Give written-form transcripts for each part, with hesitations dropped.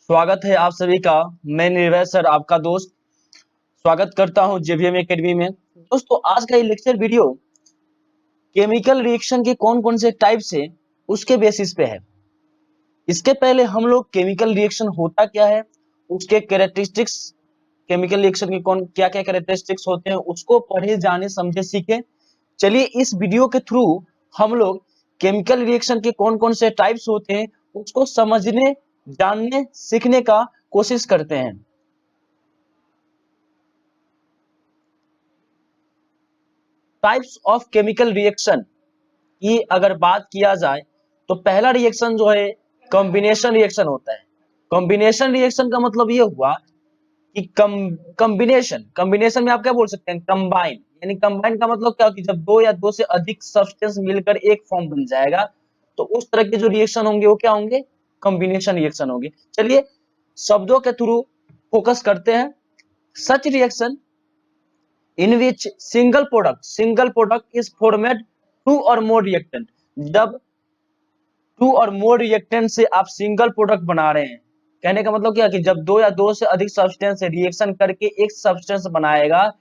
स्वागत है आप सभी का। मैं निर्भय सर आपका दोस्त स्वागत करता हूं जेवीएम एकेडमी में। दोस्तों आज का ये लेक्चर वीडियो केमिकल रिएक्शन के कौन कौन से टाइप्स है उसके बेसिस पे है। इसके पहले हम लोग केमिकल रिएक्शन होता क्या है, उसके कैरेक्टरिस्टिक्स, केमिकल रिएक्शन के कौन क्या क्या कैरेक्टरिस्टिक्स होते हैं उसको पढ़े जाने समझे सीखे। चलिए इस वीडियो के थ्रू हम लोग केमिकल रिएक्शन के कौन कौन से टाइप्स होते हैं उसको समझने, जानने, सीखने का कोशिश करते हैं। टाइप्स ऑफ केमिकल रिएक्शन की अगर बात किया जाए तो पहला रिएक्शन जो है कॉम्बिनेशन रिएक्शन होता है। कॉम्बिनेशन रिएक्शन का मतलब ये हुआ कि कॉम्बिनेशन कॉम्बिनेशन में आप क्या बोल सकते हैं, कंबाइन। यानी कंबाइन का मतलब क्या, कि जब दो या दो से अधिक सब्सटेंस मिलकर एक फॉर्म बन जाएगा तो उस तरह के जो रिएक्शन होंगे वो क्या होंगे, कॉम्बिनेशन रिएक्शन होंगे। चलिए शब्दों के थ्रू फोकस करते हैं। Such reaction in which single product is formed two or more reactant। जब टू और मोर रिएक्टेंट से आप सिंगल प्रोडक्ट बना रहे हैं, कहने का मतलब क्या कि जब दो या दो से अधिक सब्सटेंस से रिएक्शन करके एक सब्सटेंस बनाएगा,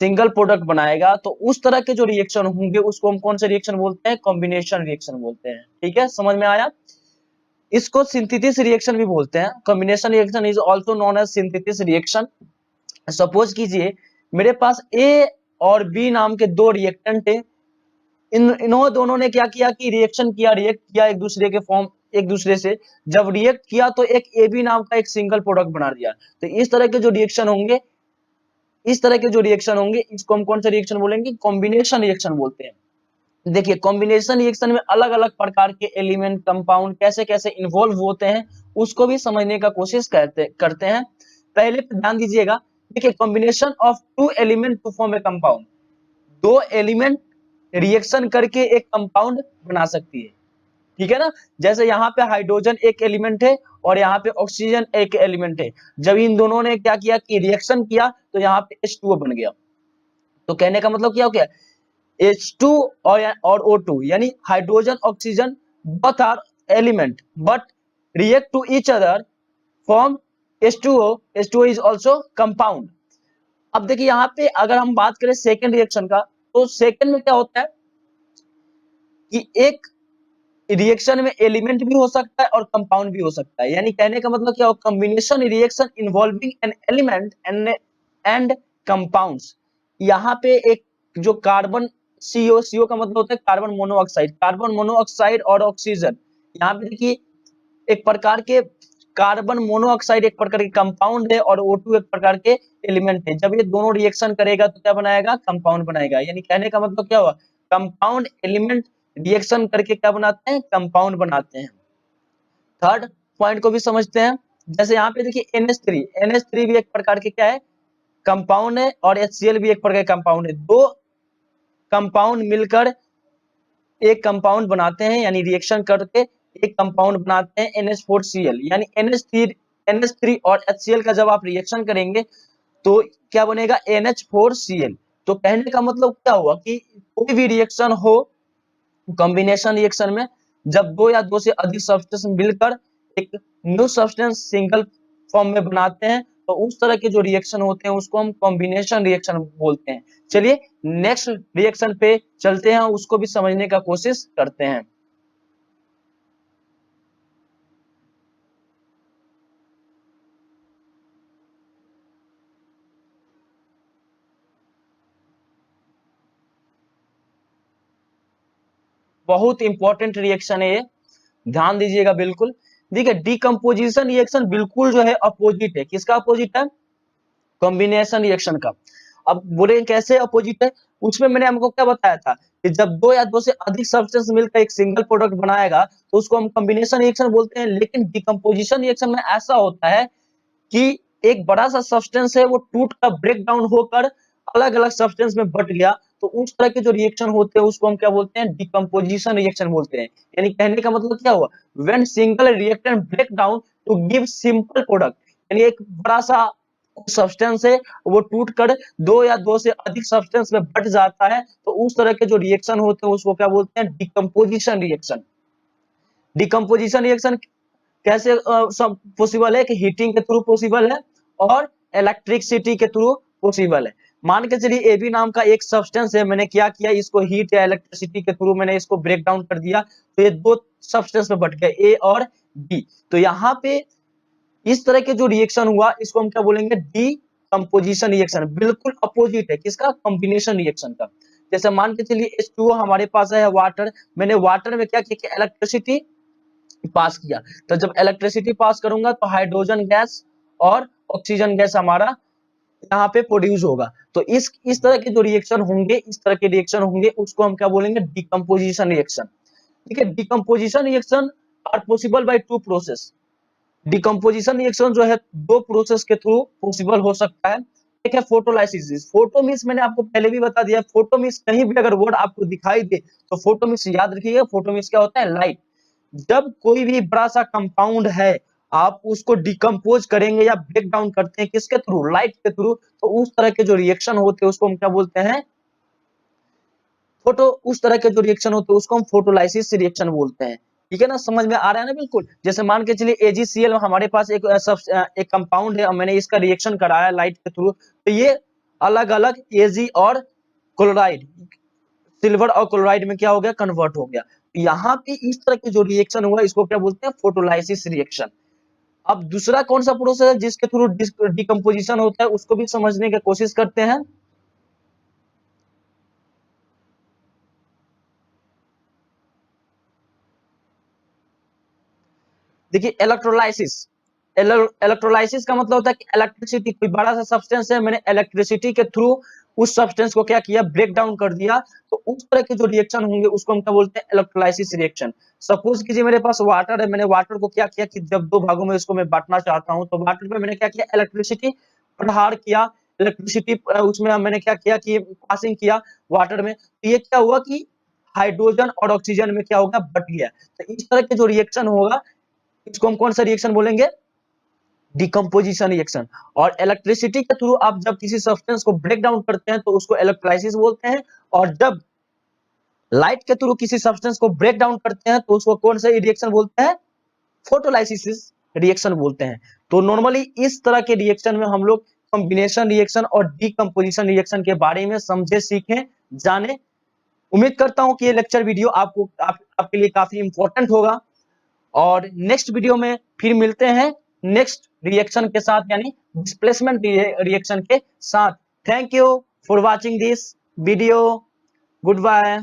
सिंगल प्रोडक्ट बनाएगा, तो उस तरह के जो रिएक्शन होंगे उसको हम कौन से रिएक्शन बोलते हैं, कॉम्बिनेशन रिएक्शन बोलते हैं। ठीक है, समझ में आया। इसको सिंथेसिस रिएक्शन भी बोलते हैं। Combination reaction is also known as synthesis reaction. Suppose कीजिए मेरे पास ए और बी नाम के दो रिएक्टेंट है। इन्होंने दोनों ने क्या किया कि रिएक्ट किया एक दूसरे के फॉर्म, एक दूसरे से जब रिएक्ट किया तो एक ए बी नाम का एक सिंगल प्रोडक्ट बना दिया। तो इस तरह के जो रिएक्शन होंगे, इसको हम कौन सा रिएक्शन बोलेंगे, कॉम्बिनेशन रिएक्शन बोलते हैं। देखिए कॉम्बिनेशन रिएक्शन में अलग अलग प्रकार के एलिमेंट, कंपाउंड कैसे कैसे इन्वॉल्व होते हैं उसको भी समझने का कोशिश करते हैं। पहले ध्यान दीजिएगा। देखिए combination of two element to form a compound, दो एलिमेंट रिएक्शन करके एक कंपाउंड बना सकती है। ठीक है ना। जैसे यहाँ पे हाइड्रोजन एक एलिमेंट है और यहाँ पे ऑक्सीजन एक एलिमेंट है। जब इन दोनों ने क्या किया कि रिएक्शन किया तो यहाँ पे H2O बन गया। तो कहने का मतलब क्या हो गया, H2 और O2 यानी hydrogen oxygen both are element but react to each other form H2O। H2O is also compound. अब देखिए यहाँ पे अगर हम बात करें सेकेंड रिएक्शन का, तो सेकेंड में क्या होता है कि एक रिएक्शन में एलिमेंट भी हो सकता है और कंपाउंड भी हो सकता है। यानी कहने का मतलब क्या हो, combination reaction involving an element and compounds. यहाँ पे एक जो कार्बन CO का मतलब होता है कार्बन मोनोऑक्साइड और ऑक्सीजन। यहाँ पे देखिए एक प्रकार के कार्बन मोनोऑक्साइड एक प्रकार के कंपाउंड है और O2 एक प्रकार के एलिमेंट है। जब ये दोनों रिएक्शन करेगा तो क्या बनाएगा, कंपाउंड बनाएगा। यानी कहने का मतलब क्या हुआ, कंपाउंड एलिमेंट रिएक्शन करके क्या बनाते हैं, कंपाउंड बनाते हैं। थर्ड पॉइंट को भी समझते हैं। जैसे यहाँ पे देखिए NH3 भी एक प्रकार के क्या है, कंपाउंड है और HCl भी एक प्रकार का कंपाउंड है। दो कंपाउंड मिलकर एक कंपाउंड बनाते हैं, यानी रिएक्शन करके एक कंपाउंड बनाते हैं NH4Cl। यानी NH3 और HCl का जब आप रिएक्शन करेंगे तो क्या बनेगा, NH4Cl। तो कहने का मतलब क्या हुआ कि कोई भी रिएक्शन हो कॉम्बिनेशन रिएक्शन में, जब दो या दो से अधिक सब्सटेंस मिलकर एक न्यू सब्सटेंस सिंगल फॉर्म में बनाते हैं तो उस तरह के जो रिएक्शन होते हैं उसको हम कॉम्बिनेशन रिएक्शन बोलते हैं। चलिए नेक्स्ट रिएक्शन पे चलते हैं, उसको भी समझने का कोशिश करते हैं। बहुत इंपॉर्टेंट रिएक्शन है ये, ध्यान दीजिएगा बिल्कुल। देखिए डीकंपोजिशन रिएक्शन बिल्कुल जो है अपोजिट है। किसका अपोजिट है, कॉम्बिनेशन रिएक्शन का। अब बोले कैसे अपोजिट है, उसमें मैंने हमको क्या बताया था कि जब दो या दो से अधिक सब्सटेंस मिलकर एक सिंगल प्रोडक्ट बनाएगा तो उसको हम कॉम्बिनेशन रिएक्शन बोलते हैं। लेकिन डिकम्पोजिशन रिएक्शन में ऐसा होता है कि एक बड़ा सा सब्सटेंस है वो टूट कर ब्रेक डाउन होकर अलग अलग सब्सटेंस में बट गया, तो उस तरह के जो रिएक्शन होते हैं उसको हम क्या बोलते हैं, डिकम्पोजिशन रिएक्शन बोलते हैं। यानी कहने का मतलब क्या हुआ, when single reactant break down to give simple product. यानी एक बड़ा सा सब्सटेंस है वो टूट कर दो या दो से अधिक सब्सटेंस में बट जाता है, तो उस तरह के जो रिएक्शन होते हैं उसको क्या बोलते हैं, डिकम्पोजिशन रिएक्शन। डिकम्पोजिशन रिएक्शन कैसे सब पॉसिबल है कि हीटिंग के थ्रू पॉसिबल है और इलेक्ट्रिसिटी के थ्रू पॉसिबल है। मान के चलिए ए बी नाम का एक सब्सटेंस है, मैंने क्या किया, इसको हीट या इलेक्ट्रिसिटी के थ्रू मैंने इसको ब्रेक डाउन कर दिया, तो ये दो सब्सटेंस में बट गए, ए और बी। तो यहाँ पे इस तरह के जो रिएक्शन हुआ इसको हम क्या बोलेंगे, डीकंपोजिशन रिएक्शन। बिल्कुल अपोजिट है किसका, कॉम्बिनेशन रिएक्शन का। जैसे मान के चलिए H2O हमारे पास है वाटर, मैंने वाटर में क्या किया, इलेक्ट्रिसिटी पास किया, तो जब इलेक्ट्रिसिटी पास करूंगा तो हाइड्रोजन गैस और ऑक्सीजन गैस हमारा यहाँ पे प्रोड्यूस होगा। तो इस तरह के जो रिएक्शन होंगे, इस तरह के रिएक्शन होंगे, उसको हम क्या बोलेंगे, डीकंपोजिशन रिएक्शन। ठीक है, decomposition reaction are possible by two process. Decomposition reaction जो है दो प्रोसेस के थ्रू पॉसिबल हो सकता है। एक है फोटोलाइसिस। फोटो मीन्स मैंने आपको पहले भी बता दिया, फोटो मीन्स कहीं भी अगर वर्ड आपको दिखाई दे तो फोटो मीन्स याद रखिएगा, फोटो मीन्स क्या होता है, लाइट। जब कोई भी बड़ा सा कंपाउंड है आप उसको डिकम्पोज करेंगे या ब्रेक डाउन करते हैं किसके थ्रू, लाइट के थ्रू, तो उस तरह के जो रिएक्शन होते हैं उसको हम क्या बोलते हैं, फोटो। उस तरह के जो रिएक्शन होते हैं उसको हम फोटोलाइसिस रिएक्शन बोलते हैं। ठीक है ना, समझ में आ रहा है ना बिल्कुल। जैसे मान के चलिए AgCl हमारे पास एक कंपाउंड है और मैंने इसका रिएक्शन कराया लाइट के थ्रू, तो ये अलग अलग Ag और क्लोराइड, सिल्वर और क्लोराइड में क्या हो गया, कन्वर्ट हो गया। यहाँ पे इस तरह के जो रिएक्शन हुआ इसको क्या बोलते हैं, फोटोलाइसिस रिएक्शन। अब दूसरा कौन सा प्रोसेस है जिसके थ्रू डिकम्पोजिशन होता है उसको भी समझने की कोशिश करते हैं। देखिए इलेक्ट्रोलाइसिस, इलेक्ट्रोलाइसिस का मतलब होता है कि इलेक्ट्रिसिटी, कोई बड़ा सा सब्सटेंस है, मैंने इलेक्ट्रिसिटी के थ्रू उस सब्सटेंस को क्या किया, ब्रेक डाउन कर दिया। तो उस तरह के जो रिएक्शन होंगे उसको हम क्या बोलते हैं, इलेक्ट्रोलाइसिस रिएक्शन। सपोज कीजिए मेरे पास वाटर है, मैंने वाटर को क्या किया कि जब दो भागों में इसको मैं बांटना चाहता हूं तो वाटर में मैंने क्या किया, इलेक्ट्रिसिटी प्रहार किया, इलेक्ट्रिसिटी उसमें मैंने क्या किया कि पासिंग किया वाटर में, तो ये क्या हुआ कि हाइड्रोजन और ऑक्सीजन में क्या होगा, बट गया। तो इस तरह के जो रिएक्शन होगा इसको हम कौन सा रिएक्शन बोलेंगे, डिकम्पोजिशन रिएक्शन। और इलेक्ट्रिसिटी के थ्रू आप जब किसी सब्सटेंस को ब्रेक डाउन करते हैं तो उसको इलेक्ट्रोलाइसिस बोलते हैं, और जब लाइट के थ्रू किसी सब्सटेंस को ब्रेक डाउन करते हैं तो उसको कौन सा रिएक्शन बोलते हैं, फोटोलाइसिस रिएक्शन बोलते हैं। तो नॉर्मली इस तरह के रिएक्शन में हम लोग कॉम्बिनेशन रिएक्शन और डिकम्पोजिशन रिएक्शन के बारे में समझे, सीखें, जाने। उम्मीद करता हूं कि ये लेक्चर वीडियो आपके लिए काफी इंपॉर्टेंट होगा। और नेक्स्ट वीडियो में फिर मिलते हैं नेक्स्ट रिएक्शन के साथ, यानी डिस्प्लेसमेंट रिएक्शन के साथ। Thank you for watching this video. Good bye.